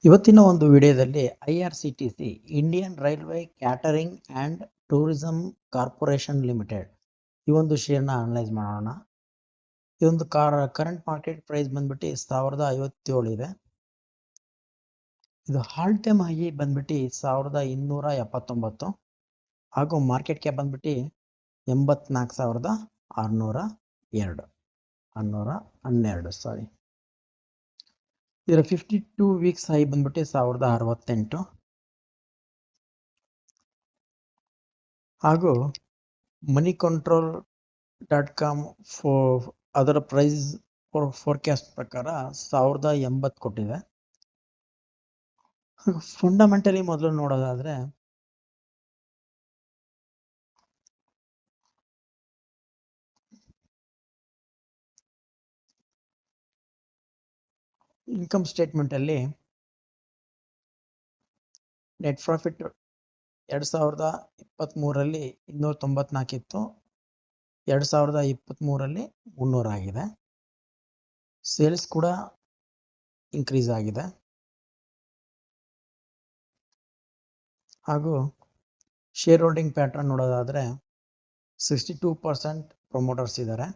ಇವತ್ತಿನ ಒಂದು ವಿಡಿಯೋದಲ್ಲಿ IRCTC Indian railway catering and tourism corporation limited ಈ ಒಂದು ಶೇರ್ನ ಅನಲೈಸ್ ಮಾಡೋಣ. ಈ ಒಂದು ಕರೆಂಟ್ ಮಾರ್ಕೆಟ್ ಪ್ರೈಸ್ ಬಂದ್ಬಿಟ್ಟು 1057 ಇದೆ. ಇದು ಆಲ್ ಟೈಮ್ ಹೈ ಬಂದ್ಬಿಟ್ಟು 1279 ಹಾಗೂ ಮಾರ್ಕೆಟ್ ಕ್ಯಾಪ್ ಬಂದ್ಬಿಟ್ಟು 84,612 ಸಾರಿ. ಇದರ 52 ವೀಕ್ಸ್ ಹೈ ಬಂದ್ಬಿಟ್ಟು 1068 ಹಾಗೂ moneycontrol.com ಅದರ ಪ್ರೈಸ್ ಫೋರ್ಕಾಸ್ಟ್ ಪ್ರಕಾರ 1080 ಕೊಟ್ಟಿದೆ. ಫಂಡಮೆಂಟಲಿ ಮೊದಲು ನೋಡೋದಾದ್ರೆ ಇನ್ಕಮ್ ಸ್ಟೇಟ್ಮೆಂಟ್ ಅಲ್ಲಿ ನೆಟ್ ಪ್ರಾಫಿಟ್ 2023ರಲ್ಲಿ 294 ಇತ್ತು, 2023ರಲ್ಲಿ 300 ಆಗಿದೆ. ಸೇಲ್ಸ್ ಕೂಡ ಇನ್ಕ್ರೀಸ್ ಆಗಿದೆ ಹಾಗೂ ಶೇರ್ ಹೋಲ್ಡಿಂಗ್ ಪ್ಯಾಟರ್ನ್ ನೋಡೋದಾದ್ರೆ 62% ಪ್ರಮೋಟರ್ಸ್ ಇದ್ದಾರೆ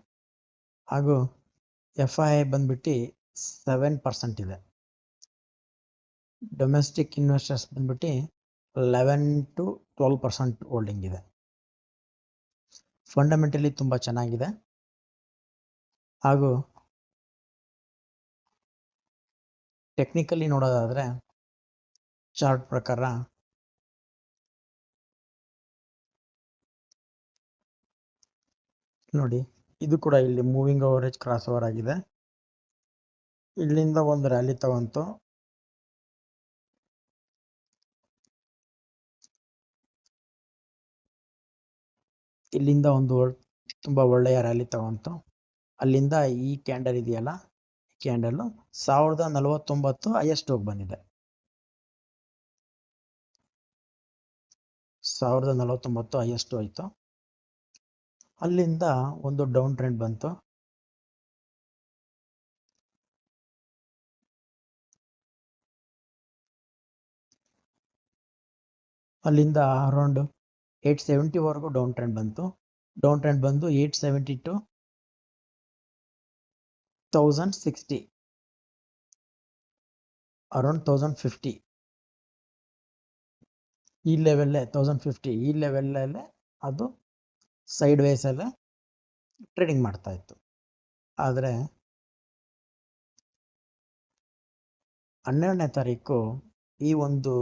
ಹಾಗೂ FII ಬಂದ್ಬಿಟ್ಟು 7% ಇದೆ. ಡೊಮೆಸ್ಟಿಕ್ ಇನ್ವೆಸ್ಟರ್ಸ್ ಬಂದ್ಬಿಟ್ಟು 11 to 12% ಹೋಲ್ಡಿಂಗ್ ಇದೆ. ಫಂಡಮೆಂಟಲಿ ತುಂಬ ಚೆನ್ನಾಗಿದೆ ಹಾಗೂ ಟೆಕ್ನಿಕಲಿ ನೋಡೋದಾದ್ರೆ ಚಾರ್ಟ್ ಪ್ರಕಾರ ನೋಡಿ, ಇದು ಕೂಡ ಇಲ್ಲಿ ಮೂವಿಂಗ್ ಅವರೇಜ್ ಕ್ರಾಸ್ ಓವರ್ ಆಗಿದೆ. ಇಲ್ಲಿಂದ ಒಂದು ರ್ಯಾಲಿ ತಗೊಂತು, ಇಲ್ಲಿಂದ ಒಂದು ತುಂಬಾ ಒಳ್ಳೆಯ ರ್ಯಾಲಿ ತಗೊಂತು. ಅಲ್ಲಿಂದ ಈ ಕ್ಯಾಂಡಲ್ ಇದೆಯಲ್ಲ, ಈ ಕ್ಯಾಂಡಲ್ 1049 ಹೈಯೆಸ್ಟ್ ಹೋಗಿ ಬಂದಿದೆ. 1049 ಹೈಯೆಸ್ಟ್ ಹೋಯ್ತು. ಅಲ್ಲಿಂದ ಒಂದು ಡೌನ್ ಟ್ರೆಂಡ್ ಬಂತು. ಅಲ್ಲಿಂದ ಅರೌಂಡ್ 870 ವರೆಗೂ ಡೌನ್ ಟ್ರೆಂಡ್ ಬಂತು. ಡೌನ್ ಟ್ರೆಂಡ್ ಬಂದು 870 to 1060, ಅರೌಂಡ್ 1050 ಈ ಲೆವೆಲ್ಲೇ 1050 ಈ ಲೆವೆಲ್ಲೇ ಅದು ಸೈಡ್ ವೇಸ್ ಅಲ್ಲೇ ಟ್ರೇಡಿಂಗ್ ಮಾಡ್ತಾ ಇತ್ತು. ಆದರೆ 12ನೇ ತಾರೀಕು ಈ ಒಂದು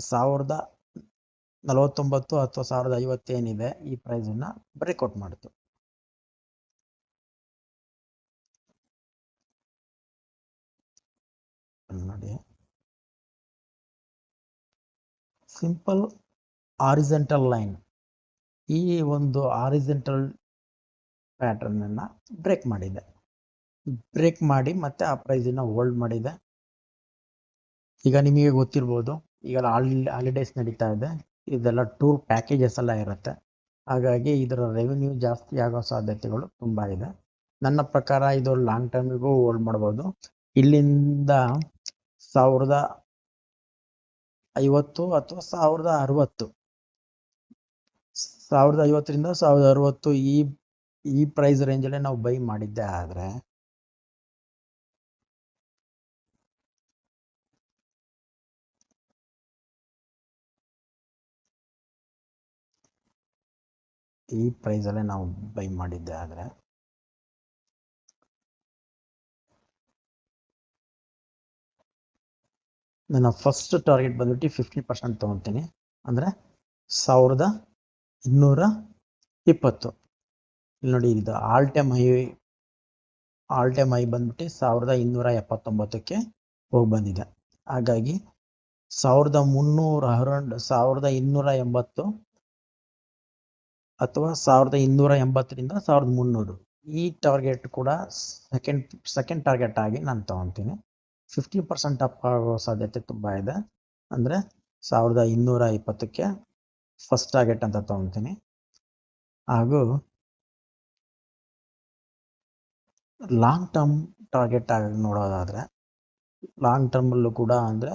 1049 ಅಥವಾ 1050 ಏನಿದೆ ಈ ಪ್ರೈಸ್ ಅನ್ನ ಬ್ರೇಕ್ಔಟ್ ಮಾಡಿತು. ನೋಡಿ, ಸಿಂಪಲ್ ಹಾರಿಜಾಂಟಲ್ ಲೈನ್, ಈ ಒಂದು ಹಾರಿಜಾಂಟಲ್ ಪ್ಯಾಟರ್ನ್ ಅನ್ನ ಬ್ರೇಕ್ ಮಾಡಿದೆ. ಬ್ರೇಕ್ ಮಾಡಿ ಮತ್ತೆ ಆ ಪ್ರೈಸ್ ಅನ್ನ ಹೋಲ್ಡ್ ಮಾಡಿದೆ. ಈಗ ನಿಮಗೆ ಗೊತ್ತಿರ್ಬೋದು, ಈಗ ಹಾಲಿಡೇಸ್ ನಡೀತಾ ಇದೆ, ಇದೆಲ್ಲ ಟೂರ್ ಪ್ಯಾಕೇಜಸ್ ಎಲ್ಲ ಇರುತ್ತೆ. ಹಾಗಾಗಿ ಇದರ ರೆವಿನ್ಯೂ ಜಾಸ್ತಿ ಆಗೋ ಸಾಧ್ಯತೆಗಳು ತುಂಬ ಇದೆ. ನನ್ನ ಪ್ರಕಾರ ಇದು ಲಾಂಗ್ ಟರ್ಮಿಗೂ ಹೋಲ್ಡ್ ಮಾಡ್ಬೋದು. ಇಲ್ಲಿಂದ 1050 ಅಥವಾ 1060, 1050ರಿಂದ 1060 ಈ ಪ್ರೈಸ್ ರೇಂಜಲ್ಲೇ ನಾವು ಬೈ ಮಾಡಿದ್ದೆ ಆದರೆ ನನ್ನ ಫಸ್ಟ್ ಟಾರ್ಗೆಟ್ ಬಂದ್ಬಿಟ್ಟು 50% ತೊಗೊತೀನಿ, ಅಂದರೆ 1220. ಇಲ್ಲಿ ನೋಡಿ, ಇದು ಆಲ್ ಟೈಮ್ ಹೈ ಬಂದ್ಬಿಟ್ಟು 1279ಕ್ಕೆ ಹೋಗಿ ಬಂದಿದೆ. ಹಾಗಾಗಿ 1300 ಅರೌಂಡ್ 1280 ಅಥವಾ 1280ರಿಂದ 1300 ಈ ಟಾರ್ಗೆಟ್ ಕೂಡ ಸೆಕೆಂಡ್ ಟಾರ್ಗೆಟ್ ಆಗಿ ನಾನು ತಗೊತೀನಿ. 50% ಅಪ್ ಆಗೋ ಸಾಧ್ಯತೆ ತುಂಬ ಇದೆ, ಅಂದರೆ 1220ಕ್ಕೆ ಫಸ್ಟ್ ಟಾರ್ಗೆಟ್ ಅಂತ ತಗೊತೀನಿ. ಹಾಗೂ ಲಾಂಗ್ ಟರ್ಮ್ ಟಾರ್ಗೆಟ್ ಆಗಿ ನೋಡೋದಾದರೆ ಲಾಂಗ್ ಟರ್ಮಲ್ಲೂ ಕೂಡ ಅಂದರೆ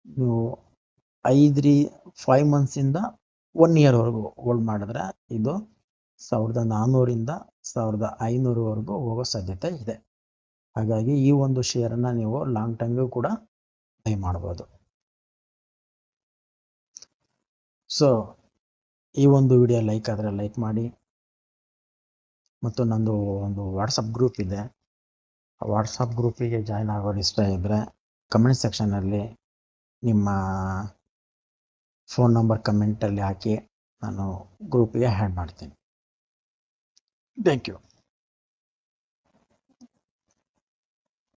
ನೀವು 5 ಮಂತ್ಸಿಂದ 1 ಇಯರ್ವರೆಗೂ ಹೋಲ್ಡ್ ಮಾಡಿದ್ರೆ ಇದು 1400 1500ವರೆಗೂ ಹೋಗೋ ಸಾಧ್ಯತೆ ಇದೆ. ಹಾಗಾಗಿ ಈ ಒಂದು ಶೇರನ್ನು ನೀವು ಲಾಂಗ್ ಟರ್ಮ್ಗೂ ಕೂಡ ಬೈ ಮಾಡ್ಬೋದು. ಸೊ ಈ ಒಂದು ವಿಡಿಯೋ ಲೈಕ್ ಆದರೆ ಲೈಕ್ ಮಾಡಿ, ಮತ್ತು ನಂದು ಒಂದು ವಾಟ್ಸಪ್ ಗ್ರೂಪ್ ಇದೆ. ಆ ವಾಟ್ಸಪ್ ಗ್ರೂಪಿಗೆ ಜಾಯ್ನ್ ಆಗೋರು ಇಷ್ಟ ಇದ್ದರೆ ಕಮೆಂಟ್ ಸೆಕ್ಷನಲ್ಲಿ ನಿಮ್ಮ ಫೋನ್ ನಂಬರ್ ಕಮೆಂಟಲ್ಲಿ ಹಾಕಿ ನಾನು ಗ್ರೂಪಿಗೆ ಆ್ಯಡ್ ಮಾಡ್ತೀನಿ. Thank you.